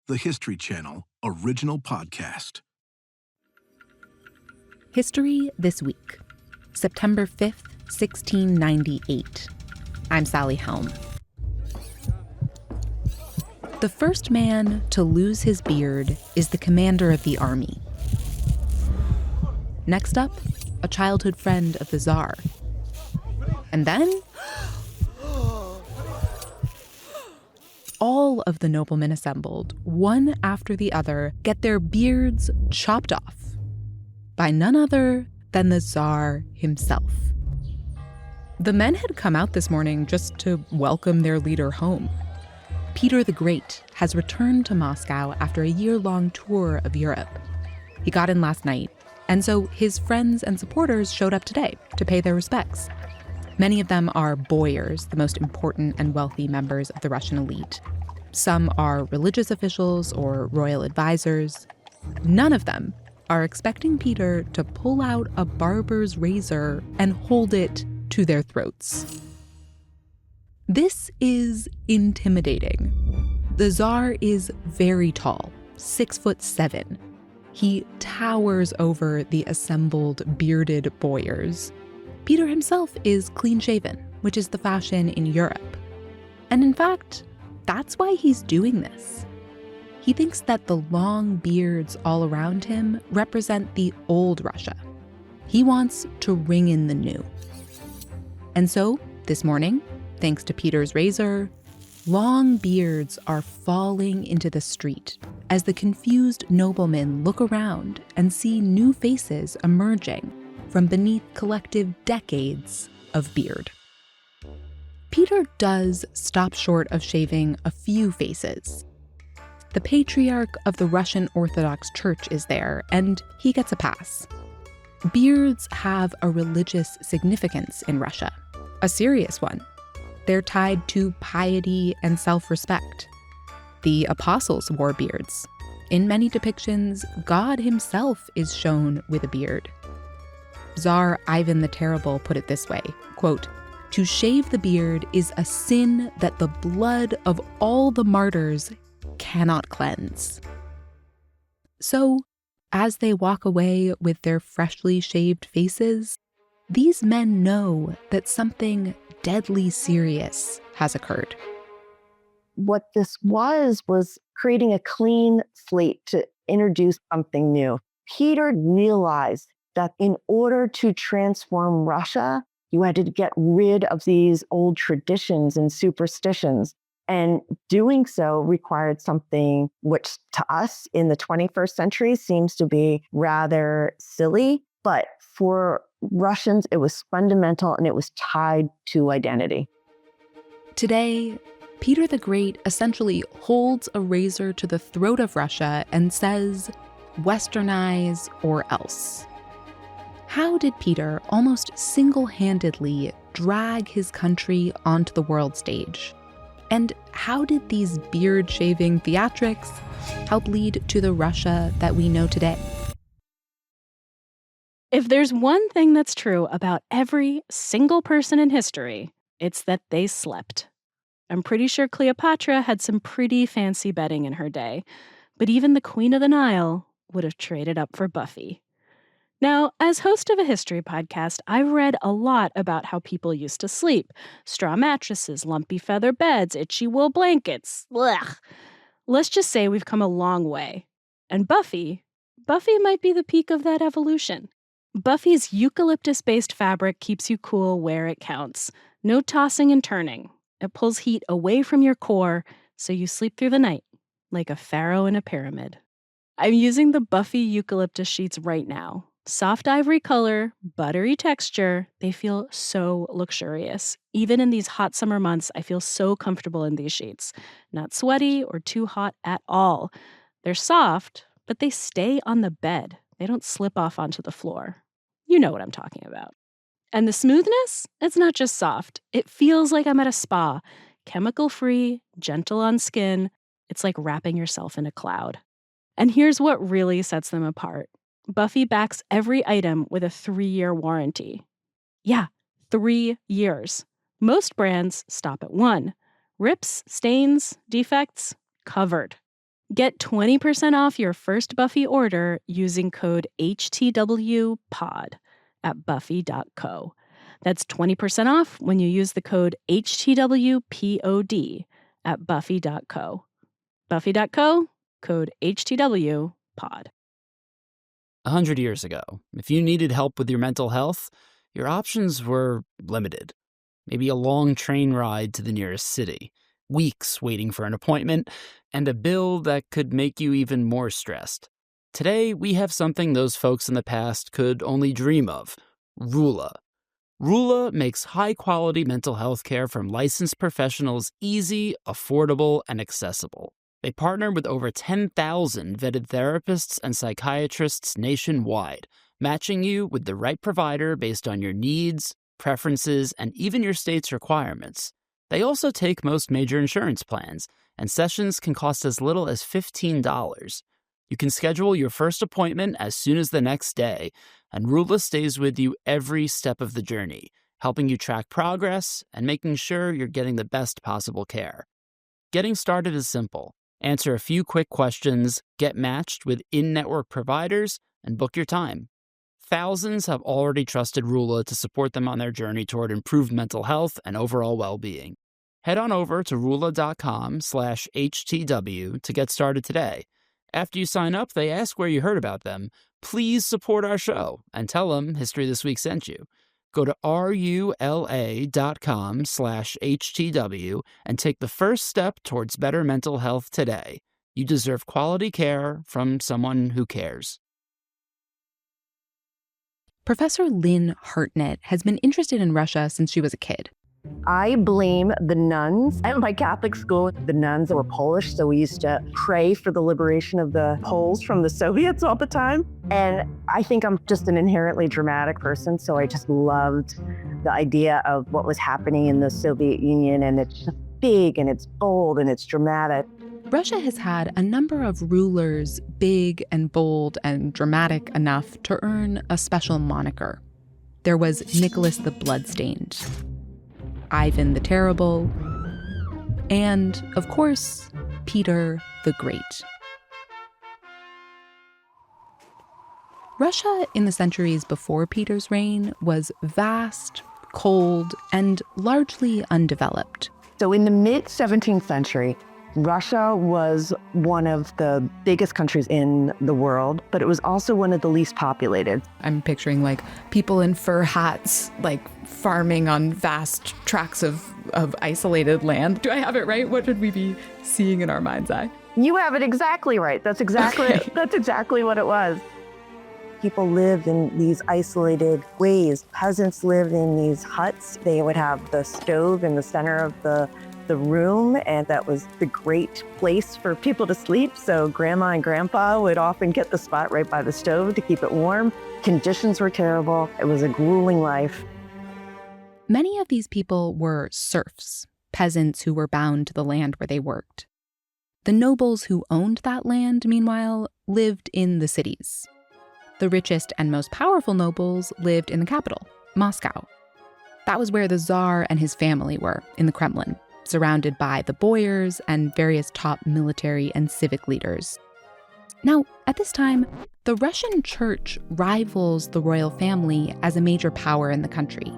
the History Channel original podcast. History This Week, September 5th, 1698. I'm Sally Helm. The first man to lose his beard is the commander of the army. Next up, a childhood friend of the Tsar. And then all of the noblemen assembled, one after the other, get their beards chopped off by none other than the Tsar himself. The men had come out this morning just to welcome their leader home. Peter the Great has returned to Moscow after a year-long tour of Europe. He got in last night, and so his friends and supporters showed up today to pay their respects. Many of them are boyars, the most important and wealthy members of the Russian elite. Some are religious officials or royal advisors. None of them are expecting Peter to pull out a barber's razor and hold it to their throats. This is intimidating. The Tsar is very tall, 6'7". He towers over the assembled bearded boyars. Peter himself is clean-shaven, which is the fashion in Europe. And in fact, that's why he's doing this. He thinks that the long beards all around him represent the old Russia. He wants to ring in the new. And so, this morning, thanks to Peter's razor, long beards are falling into the street as the confused noblemen look around and see new faces emerging from beneath collective decades of beard. Peter does stop short of shaving a few faces. The patriarch of the Russian Orthodox Church is there, and he gets a pass. Beards have a religious significance in Russia, a serious one. They're tied to piety and self-respect. The apostles wore beards. In many depictions, God himself is shown with a beard. Tsar Ivan the Terrible put it this way, quote, "To shave the beard is a sin that the blood of all the martyrs cannot cleanse." So, as they walk away with their freshly shaved faces, these men know that something deadly serious has occurred. What this was creating a clean slate to introduce something new. Peter realized that in order to transform Russia, you had to get rid of these old traditions and superstitions. And doing so required something which to us in the 21st century seems to be rather silly. But for Russians, it was fundamental and it was tied to identity. Today, Peter the Great essentially holds a razor to the throat of Russia and says, "Westernize or else." How did Peter almost single-handedly drag his country onto the world stage? And how did these beard-shaving theatrics help lead to the Russia that we know today? If there's one thing that's true about every single person in history, it's that they slept. I'm pretty sure Cleopatra had some pretty fancy bedding in her day, but even the Queen of the Nile would have traded up for Buffy. Now, as host of a history podcast, I've read a lot about how people used to sleep. Straw mattresses, lumpy feather beds, itchy wool blankets. Blech. Let's just say we've come a long way. And Buffy might be the peak of that evolution. Buffy's eucalyptus-based fabric keeps you cool where it counts. No tossing and turning. It pulls heat away from your core so you sleep through the night, like a pharaoh in a pyramid. I'm using the Buffy eucalyptus sheets right now. Soft ivory color, buttery texture, they feel so luxurious. Even in these hot summer months, I feel so comfortable in these sheets. Not sweaty or too hot at all. They're soft, but they stay on the bed. They don't slip off onto the floor. You know what I'm talking about. And the smoothness? It's not just soft. It feels like I'm at a spa. Chemical-free, gentle on skin. It's like wrapping yourself in a cloud. And here's what really sets them apart. Buffy backs every item with a 3-year warranty. Yeah, 3 years. Most brands stop at 1. Rips, stains, defects, covered. Get 20% off your first Buffy order using code HTWPOD at buffy.co. That's 20% off when you use the code HTWPOD at buffy.co. Buffy.co, code HTWPOD. 100 years ago, if you needed help with your mental health, your options were limited. Maybe a long train ride to the nearest city, weeks waiting for an appointment, and a bill that could make you even more stressed. Today, we have something those folks in the past could only dream of: Rula. Rula makes high-quality mental health care from licensed professionals easy, affordable, and accessible. They partner with over 10,000 vetted therapists and psychiatrists nationwide, matching you with the right provider based on your needs, preferences, and even your state's requirements. They also take most major insurance plans, and sessions can cost as little as $15. You can schedule your first appointment as soon as the next day, and Rula stays with you every step of the journey, helping you track progress and making sure you're getting the best possible care. Getting started is simple. Answer a few quick questions, get matched with in-network providers, and book your time. Thousands have already trusted Rula to support them on their journey toward improved mental health and overall well-being. Head on over to rula.com/HTW to get started today. After you sign up, they ask where you heard about them. Please support our show and tell them History This Week sent you. Go to rula.com/HTW and take the first step towards better mental health today. You deserve quality care from someone who cares. Professor Lynne Hartnett has been interested in Russia since she was a kid. I blame the nuns. At my Catholic school, the nuns were Polish, so we used to pray for the liberation of the Poles from the Soviets all the time. And I think I'm just an inherently dramatic person, so I just loved the idea of what was happening in the Soviet Union, and it's big, and it's bold, and it's dramatic. Russia has had a number of rulers big and bold and dramatic enough to earn a special moniker. There was Nicholas the Bloodstained, Ivan the Terrible, and, of course, Peter the Great. Russia in the centuries before Peter's reign was vast, cold, and largely undeveloped. So in the mid-17th century, Russia was one of the biggest countries in the world, but it was also one of the least populated. I'm picturing like people in fur hats, like farming on vast tracts of isolated land. Do I have it right? What should we be seeing in our mind's eye? You have it exactly right. That's exactly what it was. People lived in these isolated ways. Peasants lived in these huts. They would have the stove in the center of the room, and that was the great place for people to sleep. So grandma and grandpa would often get the spot right by the stove to keep it warm. Conditions were terrible. It was a grueling life. Many of these people were serfs, peasants who were bound to the land where they worked. The nobles who owned that land, meanwhile, lived in the cities. The richest and most powerful nobles lived in the capital, Moscow. That was where the Tsar and his family were, in the Kremlin, surrounded by the boyars and various top military and civic leaders. Now, at this time, the Russian church rivals the royal family as a major power in the country.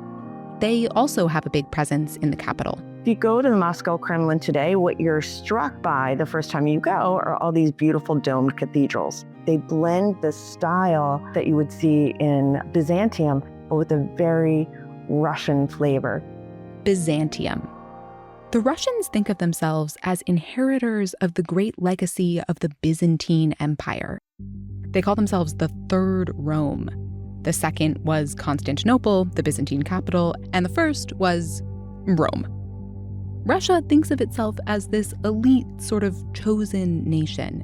They also have a big presence in the capital. If you go to the Moscow Kremlin today, what you're struck by the first time you go are all these beautiful domed cathedrals. They blend the style that you would see in Byzantium, but with a very Russian flavor. Byzantium. The Russians think of themselves as inheritors of the great legacy of the Byzantine Empire. They call themselves the Third Rome. The second was Constantinople, the Byzantine capital, and the first was Rome. Russia thinks of itself as this elite, sort of chosen nation.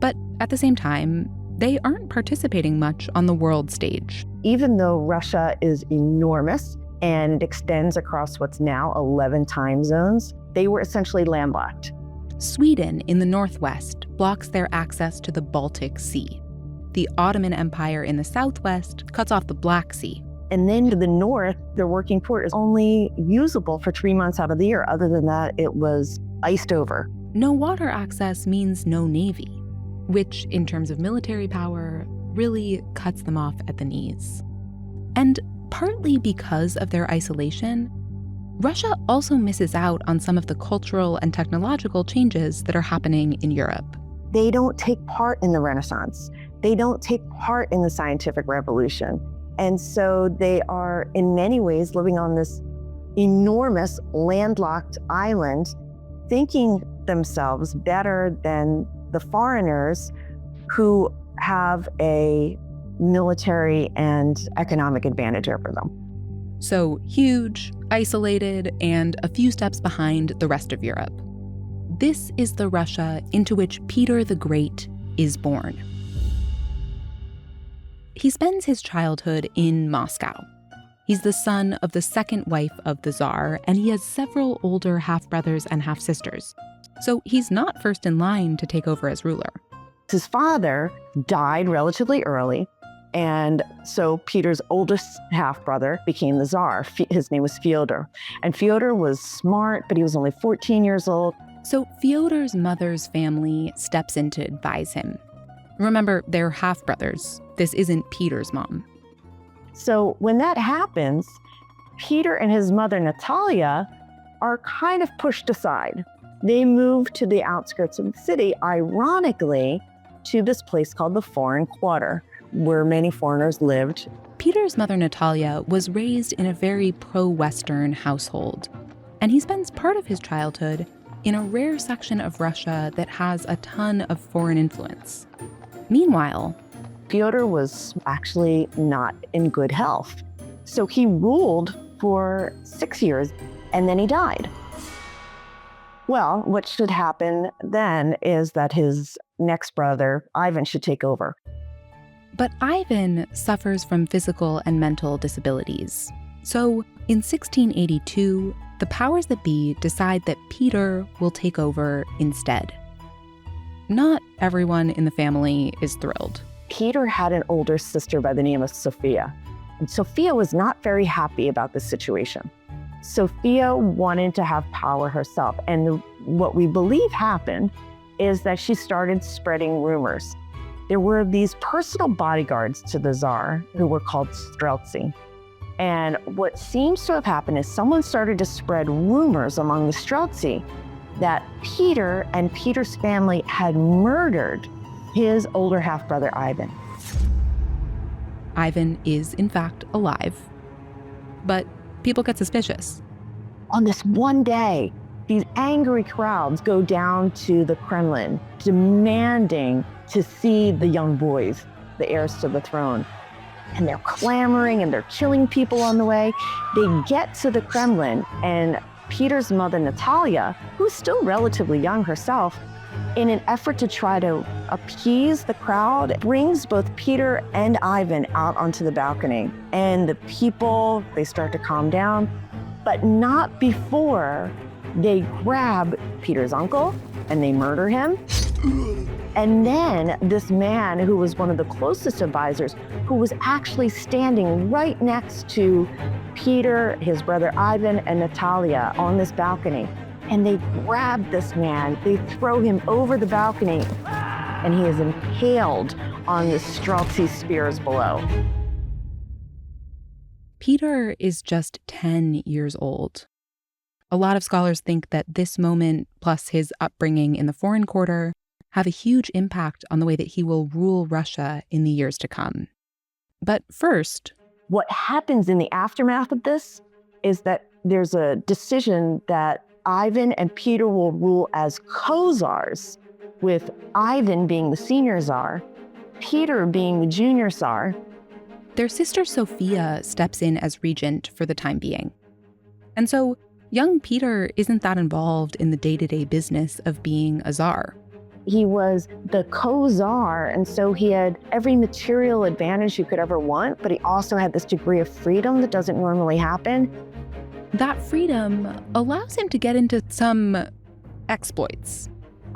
But at the same time, they aren't participating much on the world stage. Even though Russia is enormous and it extends across what's now 11 time zones, they were essentially landlocked. Sweden in the northwest blocks their access to the Baltic Sea. The Ottoman Empire in the southwest cuts off the Black Sea. And then to the north, their working port is only usable for 3 months out of the year. Other than that, it was iced over. no water access means no navy, which, in terms of military power, really cuts them off at the knees. And partly because of their isolation, Russia also misses out on some of the cultural and technological changes that are happening in Europe. They don't take part in the Renaissance. They don't take part in the scientific revolution. And so they are, in many ways, living on this enormous landlocked island, thinking themselves better than the foreigners who have a military and economic advantage over them. So huge, isolated, and a few steps behind the rest of Europe. This is the Russia into which Peter the Great is born. He spends his childhood in Moscow. He's the son of the second wife of the Tsar, and he has several older half-brothers and half-sisters. So he's not first in line to take over as ruler. His father died relatively early, and so Peter's oldest half-brother became the Tsar. His name was Fyodor. And Fyodor was smart, but he was only 14 years old. So Fyodor's mother's family steps in to advise him. Remember, they're half-brothers. This isn't Peter's mom. So when that happens, Peter and his mother, Natalia, are kind of pushed aside. They move to the outskirts of the city, ironically, to this place called the Foreign Quarter, where many foreigners lived. Peter's mother, Natalia, was raised in a very pro-Western household, and he spends part of his childhood in a rare section of Russia that has a ton of foreign influence. Meanwhile, Fyodor was actually not in good health. So he ruled for 6 years, and then he died. Well, what should happen then is that his next brother, Ivan, should take over. But Ivan suffers from physical and mental disabilities. So in 1682, the powers that be decide that Peter will take over instead. Not everyone in the family is thrilled. Peter had an older sister by the name of Sophia. And Sophia was not very happy about this situation. Sophia wanted to have power herself. And what we believe happened is that she started spreading rumors. There were these personal bodyguards to the Tsar who were called streltsy. And what seems to have happened is someone started to spread rumors among the streltsy that Peter and Peter's family had murdered his older half-brother, Ivan. Ivan is, in fact, alive. But people get suspicious. On this one day, these angry crowds go down to the Kremlin, demanding to see the young boys, the heirs to the throne. And they're clamoring and they're killing people on the way. They get to the Kremlin, and Peter's mother, Natalia, who's still relatively young herself, in an effort to try to appease the crowd, brings both Peter and Ivan out onto the balcony. And the people, they start to calm down, but not before they grab Peter's uncle and they murder him. And then this man, who was one of the closest advisors, who was actually standing right next to Peter, his brother Ivan, and Natalia on this balcony. And they grab this man, they throw him over the balcony, and he is impaled on the streltsy spears below. Peter is just 10 years old. A lot of scholars think that this moment, plus his upbringing in the Foreign Quarter, have a huge impact on the way that he will rule Russia in the years to come. But first, what happens in the aftermath of this is that there's a decision that Ivan and Peter will rule as co-czars, with Ivan being the senior czar, Peter being the junior czar. Their sister Sophia steps in as regent for the time being. And so young Peter isn't that involved in the day-to-day business of being a czar. He was the co-czar, and so he had every material advantage you could ever want, but he also had this degree of freedom that doesn't normally happen. That freedom allows him to get into some exploits.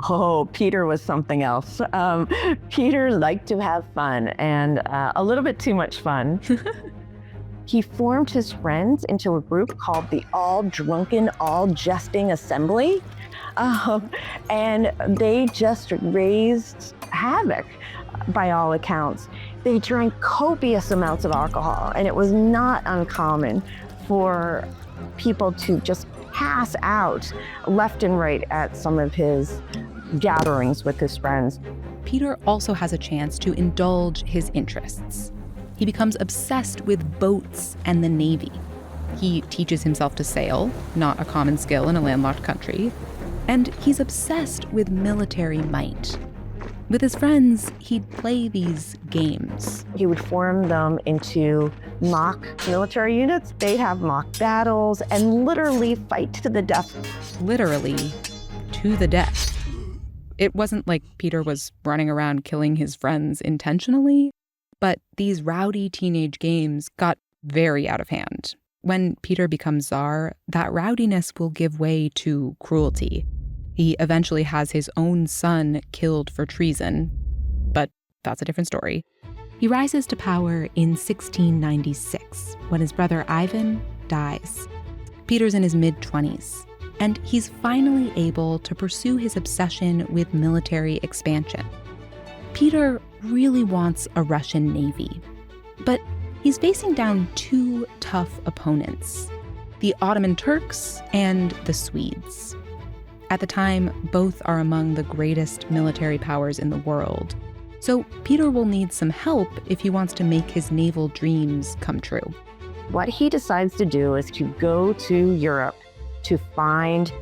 Oh, Peter was something else. Peter liked to have fun, and a little bit too much fun. He formed his friends into a group called the All Drunken, All Jesting Assembly. And they just raised havoc by all accounts. They drank copious amounts of alcohol, and it was not uncommon for people to just pass out left and right at some of his gatherings with his friends. Peter also has a chance to indulge his interests. He becomes obsessed with boats and the Navy. He teaches himself to sail, not a common skill in a landlocked country, and he's obsessed with military might. With his friends, he'd play these games. He would form them into mock military units. They'd have mock battles and literally fight to the death. Literally, to the death. It wasn't like Peter was running around killing his friends intentionally, but these rowdy teenage games got very out of hand. When Peter becomes Tsar, that rowdiness will give way to cruelty. He eventually has his own son killed for treason, but that's a different story. He rises to power in 1696 when his brother Ivan dies. Peter's in his mid-20s, and he's finally able to pursue his obsession with military expansion. Peter really wants a Russian navy, but he's facing down two tough opponents, the Ottoman Turks and the Swedes. At the time, both are among the greatest military powers in the world. So Peter will need some help if he wants to make his naval dreams come true. What he decides to do is to go to Europe to find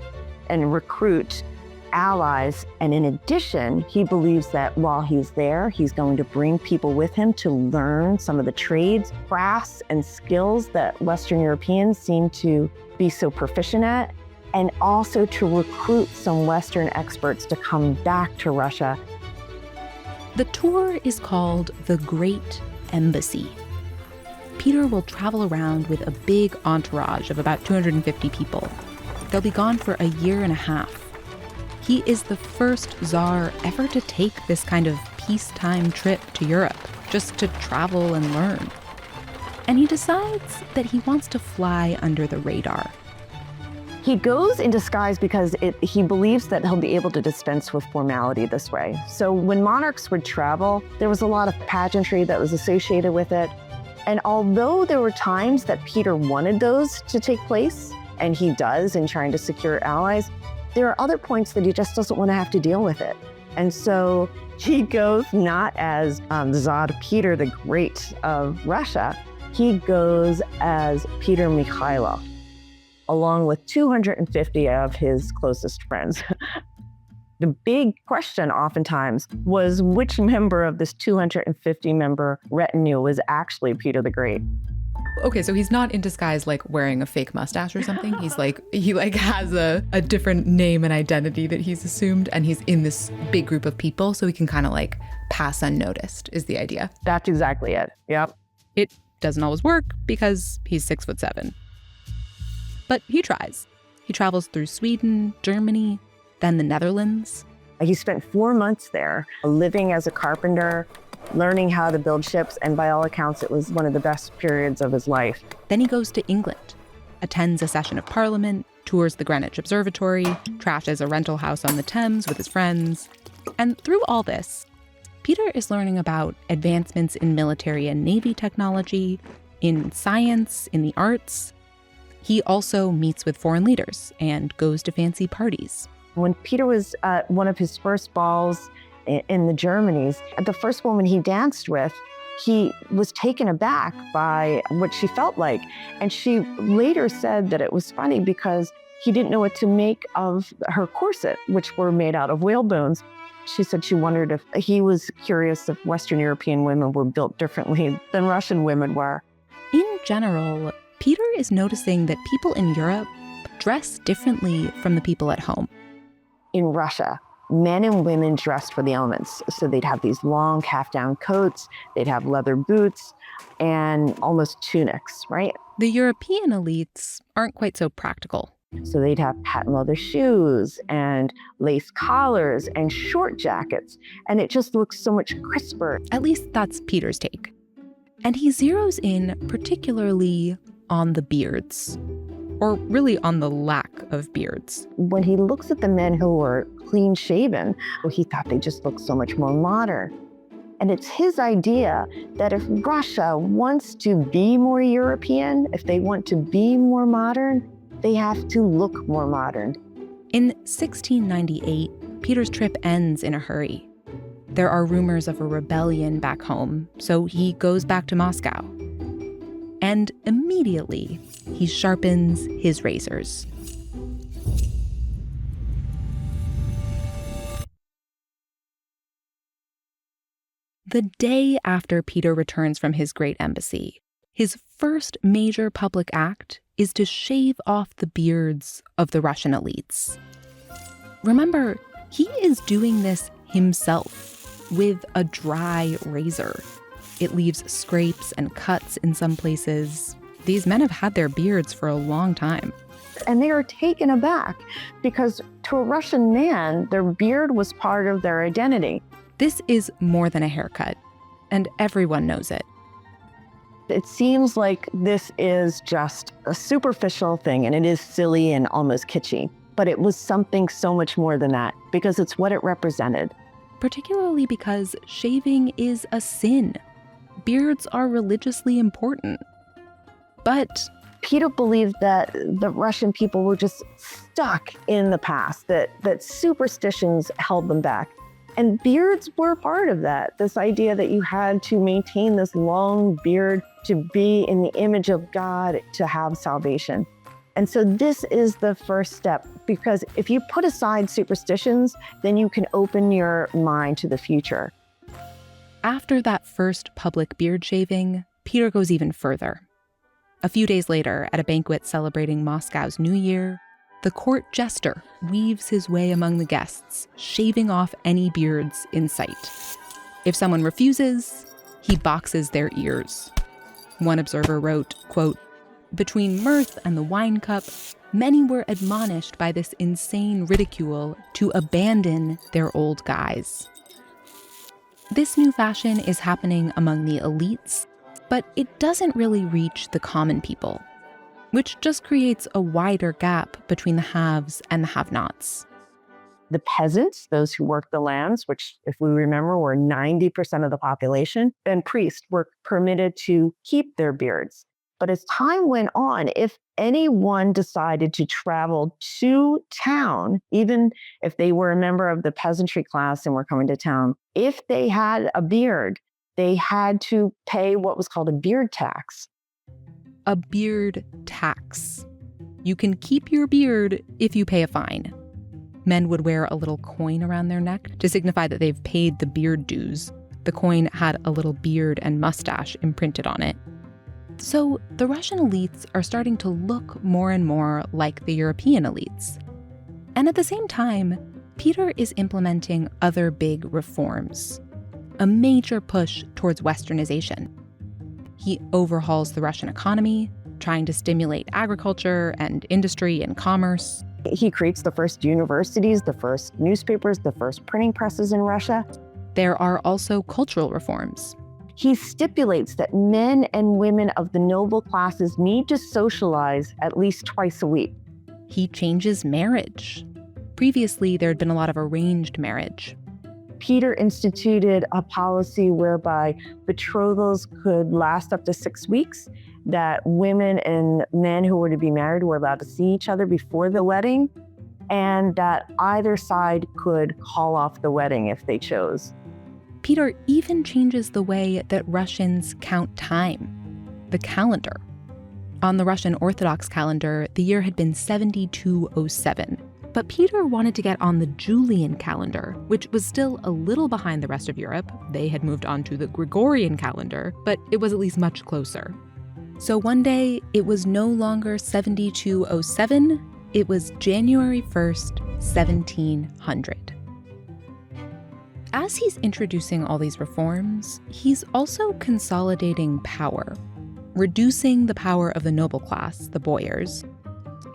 and recruit allies. And in addition, he believes that while he's there, he's going to bring people with him to learn some of the trades, crafts, and skills that Western Europeans seem to be so proficient at, and also to recruit some Western experts to come back to Russia. The tour is called The Great Embassy. Peter will travel around with a big entourage of about 250 people. They'll be gone for a year and a half. He is the first Tsar ever to take this kind of peacetime trip to Europe, just to travel and learn. And he decides that he wants to fly under the radar. He goes in disguise because he believes that he'll be able to dispense with formality this way. So when monarchs would travel, there was a lot of pageantry that was associated with it. And although there were times that Peter wanted those to take place, and he does in trying to secure allies, there are other points that he just doesn't want to have to deal with it. And so he goes not as Tsar Peter the Great of Russia, he goes as Peter Mikhailov, along with 250 of his closest friends. The big question oftentimes was which member of this 250-member retinue was actually Peter the Great. Okay, so he's not in disguise like wearing a fake mustache or something. He has a different name and identity that he's assumed, and he's in this big group of people, so he can kind of like pass unnoticed is the idea. That's exactly it. Yep. It doesn't always work because he's 6'7". But he tries. He travels through Sweden, Germany, then the Netherlands. He spent 4 months there, living as a carpenter, learning how to build ships, and by all accounts, it was one of the best periods of his life. Then he goes to England, attends a session of Parliament, tours the Greenwich Observatory, trashes a rental house on the Thames with his friends. And through all this, Peter is learning about advancements in military and navy technology, in science, in the arts. He also meets with foreign leaders and goes to fancy parties. When Peter was at one of his first balls in the Germanys, the first woman he danced with, he was taken aback by what she felt like. And she later said that it was funny because he didn't know what to make of her corset, which were made out of whale bones. She said she wondered if he was curious if Western European women were built differently than Russian women were. In general, Peter is noticing that people in Europe dress differently from the people at home. In Russia, men and women dressed for the elements. So they'd have these long half-down coats, they'd have leather boots, and almost tunics, right? The European elites aren't quite so practical. So they'd have patent leather shoes and lace collars and short jackets, and it just looks so much crisper. At least that's Peter's take. And he zeroes in particularly on the beards. or really on the lack of beards. When he looks at the men who were clean shaven, he thought they just looked so much more modern. And it's his idea that if Russia wants to be more European, if they want to be more modern, they have to look more modern. In 1698, Peter's trip ends in a hurry. There are rumors of a rebellion back home, so he goes back to Moscow. And immediately, he sharpens his razors. The day after Peter returns from his great embassy, his first major public act is to shave off the beards of the Russian elites. Remember, he is doing this himself with a dry razor. It leaves scrapes and cuts in some places. These men have had their beards for a long time. And they are taken aback because to a Russian man, their beard was part of their identity. This is more than a haircut, and everyone knows it. It seems like this is just a superficial thing, and it is silly and almost kitschy. But it was something so much more than that, because it's what it represented. Particularly because shaving is a sin. Beards are religiously important. But Peter believed that the Russian people were just stuck in the past, that superstitions held them back. And beards were part of that, this idea that you had to maintain this long beard to be in the image of God, to have salvation. And so this is the first step, because if you put aside superstitions, then you can open your mind to the future. After that first public beard shaving, Peter goes even further. A few days later, at a banquet celebrating Moscow's New Year, the court jester weaves his way among the guests, shaving off any beards in sight. If someone refuses, he boxes their ears. One observer wrote, quote, "Between mirth and the wine cup, many were admonished by this insane ridicule to abandon their old guise." This new fashion is happening among the elites, but it doesn't really reach the common people, which just creates a wider gap between the haves and the have-nots. The peasants, those who worked the lands, which, if we remember, were 90% of the population, and priests were permitted to keep their beards. But as time went on, if anyone decided to travel to town, even if they were a member of the peasantry class and were coming to town, if they had a beard, they had to pay what was called a beard tax. A beard tax. You can keep your beard if you pay a fine. Men would wear a little coin around their neck to signify that they've paid the beard dues. The coin had a little beard and mustache imprinted on it. So the Russian elites are starting to look more and more like the European elites. And at the same time, Peter is implementing other big reforms, a major push towards westernization. He overhauls the Russian economy, trying to stimulate agriculture and industry and commerce. He creates the first universities, the first newspapers, the first printing presses in Russia. There are also cultural reforms. He stipulates that men and women of the noble classes need to socialize at least twice a week. He changes marriage. Previously, there had been a lot of arranged marriage. Peter instituted a policy whereby betrothals could last up to 6 weeks, that women and men who were to be married were allowed to see each other before the wedding, and that either side could call off the wedding if they chose. Peter even changes the way that Russians count time, the calendar. On the Russian Orthodox calendar, the year had been 7207. But Peter wanted to get on the Julian calendar, which was still a little behind the rest of Europe. They had moved on to the Gregorian calendar, but it was at least much closer. So one day, it was no longer 7207, it was January 1st, 1700. As he's introducing all these reforms, he's also consolidating power, reducing the power of the noble class, the boyars,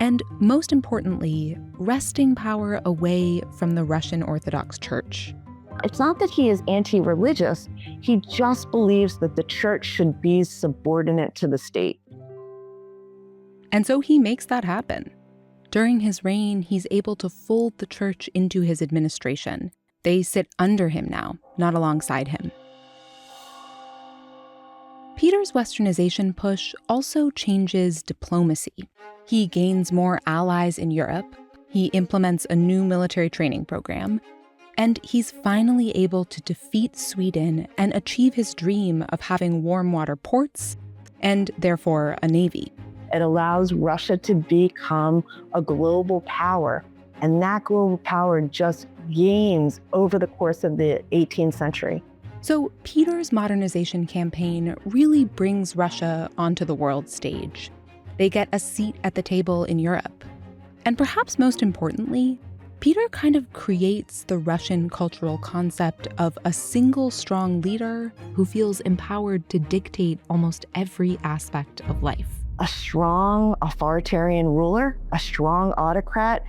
and most importantly, wresting power away from the Russian Orthodox Church. It's not that he is anti-religious, he just believes that the church should be subordinate to the state. And so he makes that happen. During his reign, he's able to fold the church into his administration. They sit under him now, not alongside him. Peter's westernization push also changes diplomacy. He gains more allies in Europe, he implements a new military training program, and he's finally able to defeat Sweden and achieve his dream of having warm water ports and therefore a navy. It allows Russia to become a global power, and that global power just gains over the course of the 18th century. So Peter's modernization campaign really brings Russia onto the world stage. They get a seat at the table in Europe. And perhaps most importantly, Peter kind of creates the Russian cultural concept of a single strong leader who feels empowered to dictate almost every aspect of life. A strong authoritarian ruler, a strong autocrat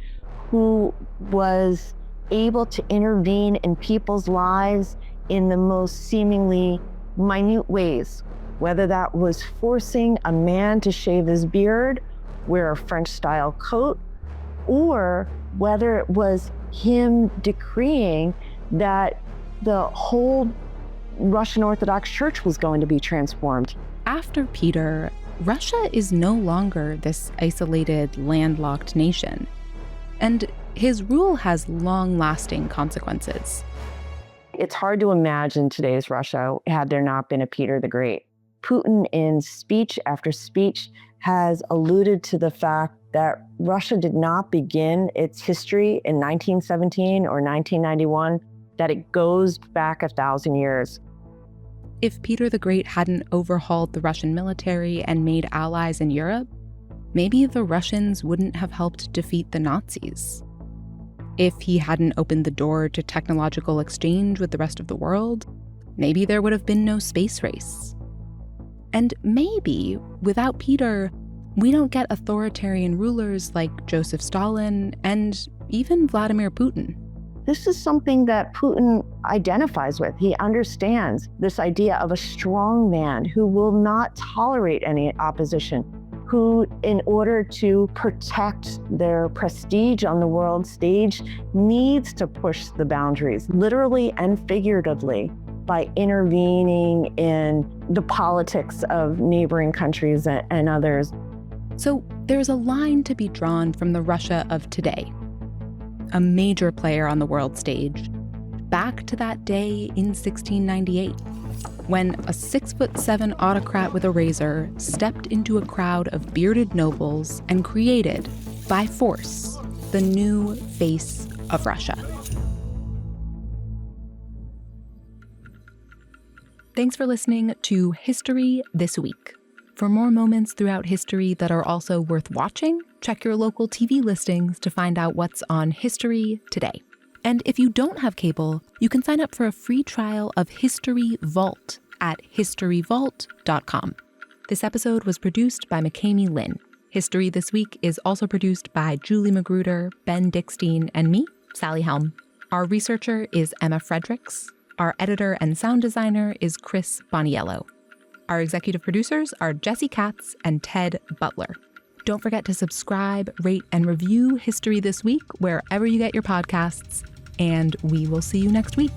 who was able to intervene in people's lives in the most seemingly minute ways, whether that was forcing a man to shave his beard, wear a French-style coat, or whether it was him decreeing that the whole Russian Orthodox Church was going to be transformed. After Peter, Russia is no longer this isolated, landlocked nation. And his rule has long-lasting consequences. It's hard to imagine today's Russia had there not been a Peter the Great. Putin, in speech after speech, has alluded to the fact that Russia did not begin its history in 1917 or 1991, that it goes back 1,000 years. If Peter the Great hadn't overhauled the Russian military and made allies in Europe, maybe the Russians wouldn't have helped defeat the Nazis. If he hadn't opened the door to technological exchange with the rest of the world, maybe there would have been no space race. And maybe, without Peter, we don't get authoritarian rulers like Joseph Stalin and even Vladimir Putin. This is something that Putin identifies with. He understands this idea of a strong man who will not tolerate any opposition, who, in order to protect their prestige on the world stage, needs to push the boundaries, literally and figuratively, by intervening in the politics of neighboring countries and others. So there's a line to be drawn from the Russia of today, a major player on the world stage, back to that day in 1698, when a 6'7" autocrat with a razor stepped into a crowd of bearded nobles and created, by force, the new face of Russia. Thanks for listening to History This Week. For more moments throughout history that are also worth watching, check your local TV listings to find out what's on History Today. And if you don't have cable, you can sign up for a free trial of History Vault at historyvault.com. This episode was produced by Lynne. History This Week is also produced by Julie Magruder, Ben Dickstein, and me, Sally Helm. Our researcher is Emma Fredericks. Our editor and sound designer is Chris Boniello. Our executive producers are Jesse Katz and Ted Butler. Don't forget to subscribe, rate, and review History This Week wherever you get your podcasts, and we will see you next week.